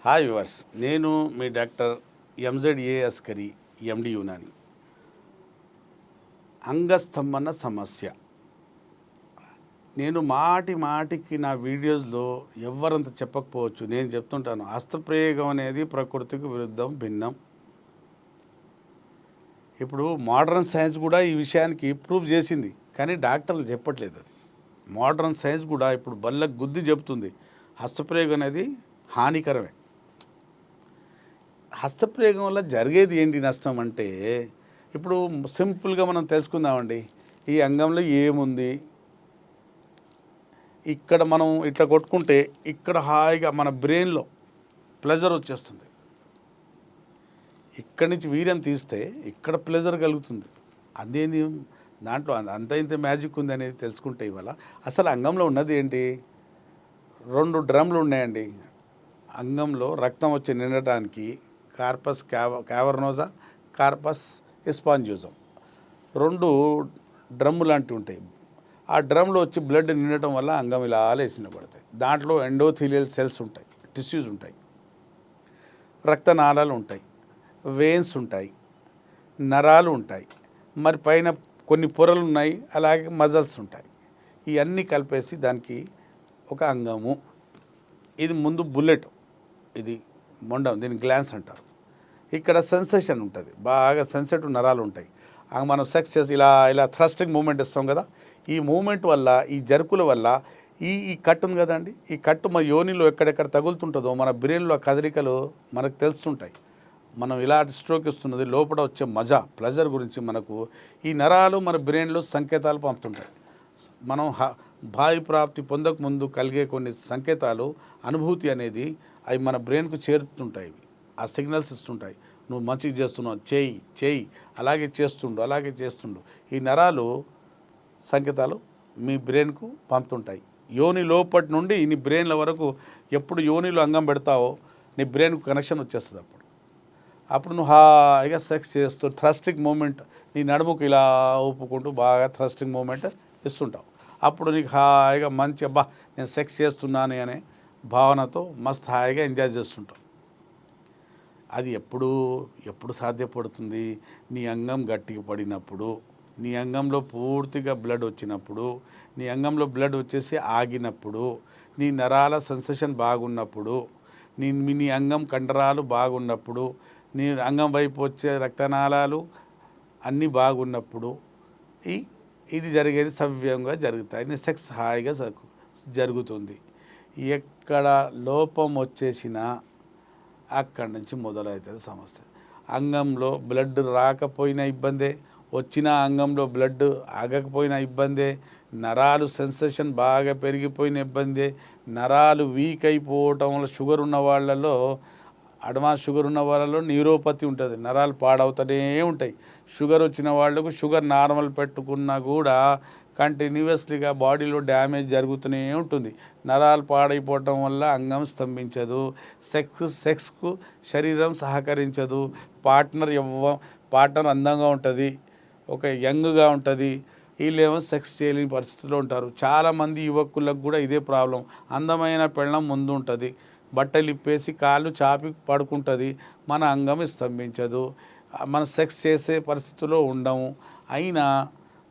Hi viewers, నేను మీ doctor ఎంజెడ్ఏ Askari, ఎండి యునాని. అంగస్తంభన సమస్య. నేను మాటికి నా వీడియోస్లో ఎవరంత చెప్పకపోవచ్చు, నేను చెప్తుంటాను. హస్తప్రయోగం అనేది ప్రకృతికి విరుద్ధం, భిన్నం. ఇప్పుడు మోడర్న్ సైన్స్ కూడా ఈ విషయానికి ప్రూవ్ చేసింది, కానీ డాక్టర్లు చెప్పట్లేదు. అది మోడర్న్ సైన్స్ కూడా ఇప్పుడు బల్లకు గుద్ది చెప్తుంది, హస్తప్రయోగం అనేది హానికరమే. హస్తప్రయోగం వల్ల జరిగేది ఏంటి నష్టం అంటే, ఇప్పుడు సింపుల్గా మనం తెలుసుకుందామండి. ఈ అంగంలో ఏముంది, ఇక్కడ మనం ఇట్లా కొట్టుకుంటే ఇక్కడ హాయిగా మన బ్రెయిన్లో ప్లెజర్ వచ్చేస్తుంది. ఇక్కడి నుంచి వీర్యం తీస్తే ఇక్కడ ప్లెజర్ కలుగుతుంది. అదేంది, దాంట్లో అంత ఇంత మ్యాజిక్ ఉంది అనేది తెలుసుకుంటే ఇవాళ అసలు అంగంలో ఉన్నది ఏంటి. 2 డ్రమ్లు ఉన్నాయండి అంగంలో రక్తం వచ్చి నిండటానికి. కార్పస్ క్యావర్నోజా, కార్పస్ ఎస్పాంజియోజం 2 డ్రమ్ము లాంటివి ఉంటాయి. ఆ డ్రమ్లో వచ్చి బ్లడ్ నిండటం వల్ల అంగం ఇలా లేచి నిలబడతాయి. దాంట్లో ఎండోథీలియల్ సెల్స్ ఉంటాయి, టిష్యూస్ ఉంటాయి, రక్తనాళాలు ఉంటాయి, వెయిన్స్ ఉంటాయి, నరాలు ఉంటాయి, మరి పైన కొన్ని పొరలు ఉన్నాయి, అలాగే మజల్స్ ఉంటాయి. ఇవన్నీ కలిపేసి దానికి ఒక అంగము. ఇది ముందు బుల్లెట్, ఇది మొండం, దీన్ని గ్లాన్స్ అంటారు. ఇక్కడ సెన్సేషన్ ఉంటుంది, బాగా సెన్సిటివ్ నరాలు ఉంటాయి. మనం సెక్స్ చేసి ఇలా థ్రస్టింగ్ మూమెంట్ ఇస్తాం కదా, ఈ మూమెంట్ వల్ల, ఈ జరుకుల వల్ల ఈ కట్టు ఉంది కదండి, ఈ కట్టు మన యోనిలో ఎక్కడెక్కడ తగులుతుంటుందో మన బ్రెయిన్లో కదలికలు మనకు తెలుస్తుంటాయి. మనం ఇలా స్ట్రోక్ ఇస్తున్నది లోపల వచ్చే మజా, ప్లెజర్ గురించి మనకు ఈ నరాలు మన బ్రెయిన్లో సంకేతాలు పంపుతుంటాయి. మనం బాహ్య ప్రాప్తి పొందక ముందు కలిగే కొన్ని సంకేతాలు, అనుభూతి అనేది అవి మన బ్రెయిన్కు చేరుతుంటాయి. ఆ సిగ్నల్స్ ఇస్తుంటాయి, నువ్వు మంచిగా చేస్తున్నావు, చేయి అలాగే చేస్తుండు. ఈ నరాలు సంకేతాలు మీ బ్రెయిన్కు పంపుతుంటాయి. యోని లోపటి నుండి నీ బ్రెయిన్ల వరకు ఎప్పుడు యోనిలో అంగం పెడతావో నీ బ్రెయిన్కు కనెక్షన్ వచ్చేస్తుంది. అప్పుడు నువ్వు హాయిగా సెక్స్ చేస్తూ థ్రస్టింగ్ మూమెంట్, నీ నడుముకు ఇలా ఊపుకుంటూ బాగా థ్రస్టింగ్ మూమెంట్ ఇస్తుంటావు. అప్పుడు నీకు హాయిగా మంచి నేను సెక్స్ చేస్తున్నాను అనే భావనతో మస్తు హాయిగా ఎంజాయ్ చేస్తుంటావు. అది ఎప్పుడు సాధ్యపడుతుంది? నీ అంగం గట్టిగా పడినప్పుడు, నీ అంగంలో పూర్తిగా బ్లడ్ వచ్చినప్పుడు, నీ అంగంలో బ్లడ్ వచ్చేసి ఆగినప్పుడు, నీ నరాల సెన్సేషన్ బాగున్నప్పుడు, నీ అంగం కండరాలు బాగున్నప్పుడు, నీ అంగం వైపు వచ్చే రక్తనాళాలు అన్నీ బాగున్నప్పుడు ఇది జరిగేది సవ్యంగా జరుగుతాయి. నీ సెక్స్ హాయిగా జరుగుతుంది. ఎక్కడ లోపం వచ్చేసినా అక్కడి నుంచి మొదలవుతుంది సమస్య. అంగంలో బ్లడ్ రాకపోయినా ఇబ్బందే, వచ్చిన అంగంలో బ్లడ్ ఆగకపోయినా ఇబ్బందే, నరాలు సెన్సేషన్ బాగా పెరిగిపోయిన ఇబ్బందే, నరాలు వీక్ అయిపోవటం వల్ల షుగర్ ఉన్న వాళ్ళలో, అడ్వాన్స్ షుగర్ ఉన్న వాళ్ళలో న్యూరోపతి ఉంటుంది, నరాలు పాడవుతూనే ఉంటాయి. షుగర్ వచ్చిన వాళ్ళకు షుగర్ నార్మల్ పెట్టుకున్నా కూడా కంటిన్యూస్లీగా బాడీలో డ్యామేజ్ జరుగుతూనే ఉంటుంది. నరాలు పాడైపోవటం వల్ల అంగం స్తంభించదు, సెక్స్కు శరీరం సహకరించదు. పార్ట్నర్ అందంగా ఉంటుంది, ఒక యంగ్గా ఉంటుంది, వీళ్ళేమో సెక్స్ చేయలేని పరిస్థితిలో ఉంటారు. చాలామంది యువకులకు కూడా ఇదే ప్రాబ్లం. అందమైన పెళ్ళం ముందు ఉంటుంది, బట్టలు ఇప్పేసి కాళ్ళు చాపి పడుకుంటుంది, మన అంగం స్తంభించదు, మనం సెక్స్ చేసే పరిస్థితిలో ఉండము. అయినా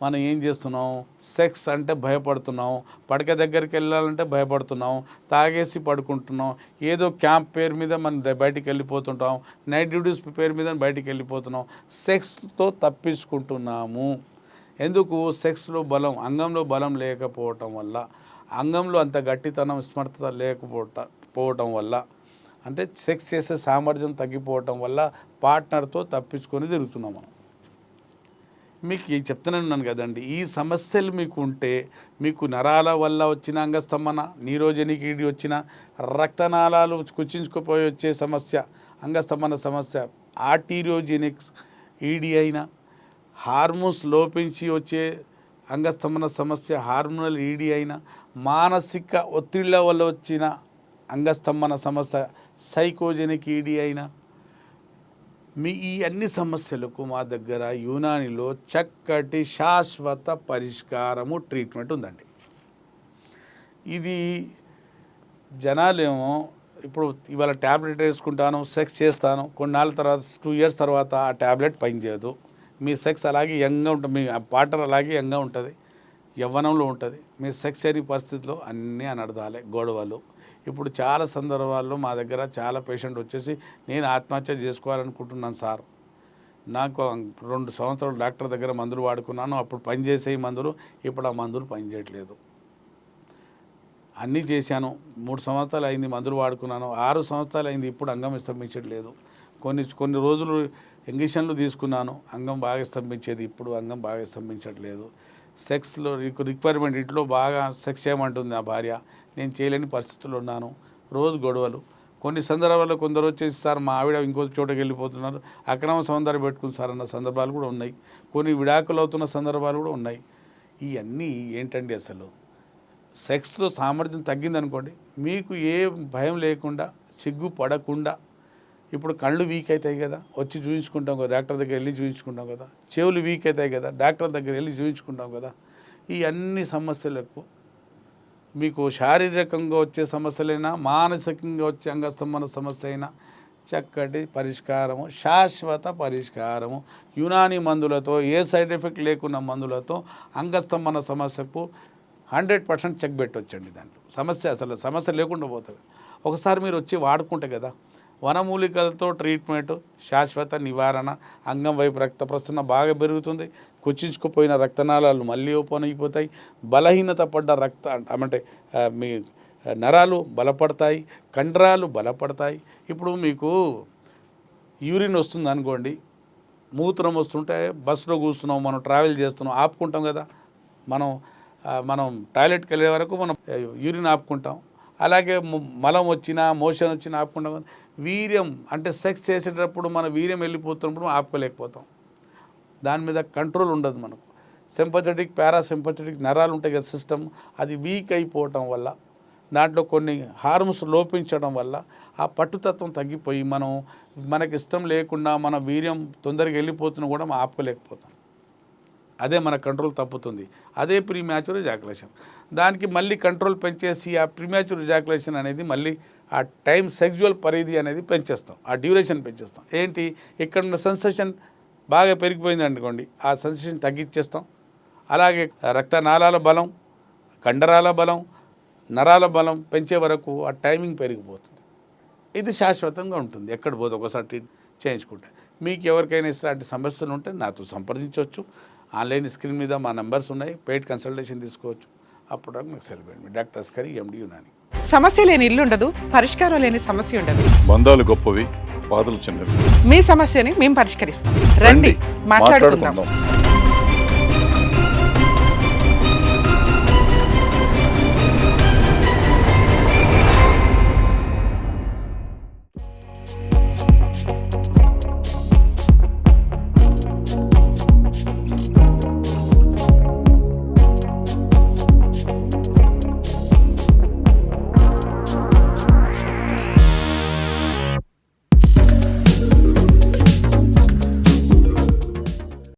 మనం ఏం చేస్తున్నాం, సెక్స్ అంటే భయపడుతున్నాం, పడక దగ్గరికి వెళ్ళాలంటే భయపడుతున్నాం, తాగేసి పడుకుంటున్నాం, ఏదో క్యాంప్ పేరు మీద మనం బయటికి వెళ్ళిపోతుంటాం, నైట్ డ్యూటీస్ పేరు మీద బయటికి వెళ్ళిపోతున్నాం, సెక్స్తో తప్పించుకుంటున్నాము. ఎందుకు? సెక్స్లో బలం, అంగంలో బలం లేకపోవటం వల్ల, అంగంలో అంత గట్టితనం, స్మర్థత లేకపోవటం వల్ల, అంటే సెక్స్ చేసే సామర్థ్యం తగ్గిపోవటం వల్ల పార్ట్నర్తో తప్పించుకొని తిరుగుతున్నాం మనం. మీకు చెప్తున్నాను కదండి, ఈ సమస్యలు మీకు ఉంటే, మీకు నరాల వల్ల వచ్చిన అంగస్తంభన, నీరోజెనిక్ ఈడీ వచ్చిన, రక్తనాళాలు కుచించుకుపోయి వచ్చే సమస్య అంగస్తంభన సమస్య, ఆర్టీరియోజెనిక్ ఈడీ అయినా, హార్మోన్స్ లోపించి వచ్చే అంగస్తంభన సమస్య హార్మోనల్ ఈడీ అయినా, మానసిక ఒత్తిళ్ల వల్ల వచ్చిన అంగస్తంభన సమస్య సైకోజెనిక్ ఈడీ అయినా, మీ ఈ అన్ని సమస్యలకు మా దగ్గర యునానిలో చక్కటి శాశ్వత పరిష్కారము, ట్రీట్మెంట్ ఉందండి. ఇది జనాలేమో ఇప్పుడు ఇవాళ ట్యాబ్లెట్ వేసుకుంటాను, సెక్స్ చేస్తాను, కొన్నాళ్ళ తర్వాత 2 years తర్వాత ఆ ట్యాబ్లెట్ పనిచేయదు. మీ సెక్స్ అలాగే యంగ్గా ఉంటుంది, మీ పార్ట్నర్ అలాగే యంగ్గా ఉంటుంది, యవ్వనంలో ఉంటుంది. మీరు సెక్స్ చేయని పరిస్థితిలో అన్నీ అనర్థాలే, గొడవలు. ఇప్పుడు చాలా సందర్భాల్లో మా దగ్గర చాలా పేషెంట్ వచ్చేసి నేను ఆత్మహత్య చేసుకోవాలనుకుంటున్నాను సార్, నాకు 2 సంవత్సరాలు డాక్టర్ దగ్గర మందులు వాడుకున్నాను, అప్పుడు పనిచేసే మందులు ఇప్పుడు ఆ మందులు పనిచేయట్లేదు. అన్నీ చేశాను, 3 సంవత్సరాలు అయింది మందులు వాడుకున్నాను, 6 సంవత్సరాలు అయింది, ఇప్పుడు అంగం స్తంభించట్లేదు. కొన్ని రోజులు ఇంజక్షన్లు తీసుకున్నాను, అంగం బాగా స్తంభించేది, ఇప్పుడు అంగం బాగా స్తంభించట్లేదు. సెక్స్లో రిక్వైర్మెంట్ ఇంట్లో బాగా సెక్స్ చేయమంటుంది నా భార్య, నేను చేయలేని పరిస్థితుల్లో ఉన్నాను. రోజు గొడవలు. కొన్ని సందర్భాల్లో కొందరు వచ్చేసి సార్ మా ఆవిడ ఇంకో చోటకి వెళ్ళిపోతున్నారు, అక్రమ సౌందర్యం పెట్టుకుని సార్ అన్న సందర్భాలు కూడా ఉన్నాయి. కొన్ని విడాకులు అవుతున్న సందర్భాలు కూడా ఉన్నాయి. ఇవన్నీ ఏంటండి అసలు? సెక్స్లో సామర్థ్యం తగ్గిందనుకోండి, మీకు ఏ భయం లేకుండా, సిగ్గు పడకుండా, ఇప్పుడు కళ్ళు వీక్ అవుతాయి కదా, వచ్చి చూపించుకుంటాం కదా, డాక్టర్ దగ్గర వెళ్ళి చూపించుకుంటాం కదా, చెవులు వీక్ అవుతాయి కదా, డాక్టర్ దగ్గర వెళ్ళి చూపించుకుంటాం కదా. ఈ అన్ని సమస్యలకు మీకు శారీరకంగా వచ్చే సమస్యలైనా, మానసికంగా వచ్చే అంగస్తంభన సమస్య అయినా చక్కటి పరిష్కారము, శాశ్వత పరిష్కారము, యునాని మందులతో, ఏ సైడ్ ఎఫెక్ట్ లేకున్న మందులతో అంగస్తంభన సమస్యకు 100% చెక్ పెట్టవచ్చండి. దాంట్లో సమస్య లేకుండా పోతుంది. ఒకసారి మీరు వచ్చి వాడుకుంటే కదా, వనమూలికలతో ట్రీట్మెంట్, శాశ్వత నివారణ, అంగం వైపు రక్త ప్రసరణ బాగా పెరుగుతుంది, కుచించుకుపోయిన రక్తనాళాలు మళ్ళీ ఓపెన్ అయిపోతాయి, బలహీనత పడ్డ అంటే మీ నరాలు బలపడతాయి, కండరాలు బలపడతాయి. ఇప్పుడు మీకు యూరిన్ వస్తుంది అనుకోండి, మూత్రం వస్తుంటే బస్సులో కూర్చున్నాం, మనం ట్రావెల్ చేస్తున్నాం, ఆపుకుంటాం కదా, మనం టాయిలెట్కి వెళ్ళే వరకు మనం యూరిన్ ఆపుకుంటాం. అలాగే మలం వచ్చినా, మోషన్ వచ్చినా ఆపుకుంటాం. వీర్యం అంటే సెక్స్ చేసేటప్పుడు మన వీర్యం వెళ్ళిపోతున్నప్పుడు ఆపుకోలేకపోతాం, దాని మీద కంట్రోల్ ఉండదు మనకు. సింపథెటిక్, పారాసింపథెటిక్ నరాలు ఉంటాయి కదా, సిస్టమ్, అది వీక్ అయిపోవటం వల్ల, దాంట్లో కొన్ని హార్మోన్స్ లోపించడం వల్ల ఆ పట్టుతత్వం తగ్గిపోయి మనకి ఇష్టం లేకుండా మన వీర్యం తొందరగా వెళ్ళిపోతున్నా కూడా మనం ఆపుకోలేకపోతాం. అదే మన కంట్రోల్ తప్పుతుంది. అదే ప్రీమ్యాచ్యూర్ ఎజాకులేషన్. దానికి మళ్ళీ కంట్రోల్ పెంచేసి ఆ ప్రీమ్యాచ్యూర్ ఎజాకులేషన్ అనేది మళ్ళీ ఆ టైం, సెక్జువల్ పరిధి అనేది పెంచేస్తాం, ఆ డ్యూరేషన్ పెంచేస్తాం. ఏంటి, ఇక్కడ ఉన్న సెన్సేషన్ బాగా పెరిగిపోయింది అనుకోండి, ఆ సెన్సేషన్ తగ్గించేస్తాం. అలాగే రక్తనాళాల బలం, కండరాల బలం, నరాల బలం పెంచే వరకు ఆ టైమింగ్ పెరిగిపోతుంది. ఇది శాశ్వతంగా ఉంటుంది, ఎక్కడ పోదు ఒకసారి ట్రీట్ చేయించుకుంటే. మీకు ఎవరికైనా ఇలాంటి సమస్యలు ఉంటే నాతో సంప్రదించవచ్చు. ఆన్లైన్ స్క్రీన్ మీద మా నెంబర్స్ ఉన్నాయి, పెయిడ్ కన్సల్టేషన్ తీసుకోవచ్చు. అప్పుడు మీకు సెలవు. Doctor Askari, MD Unani. సమస్య లేని ఇల్లు ఉండదు, పరిష్కారం లేని సమస్య ఉండదు. బంధాలు గొప్పవి, బాధలు చిన్నవి. మీ సమస్యని మేము పరిష్కరిస్తాం. రండి, మాట్లాడుకుందాం.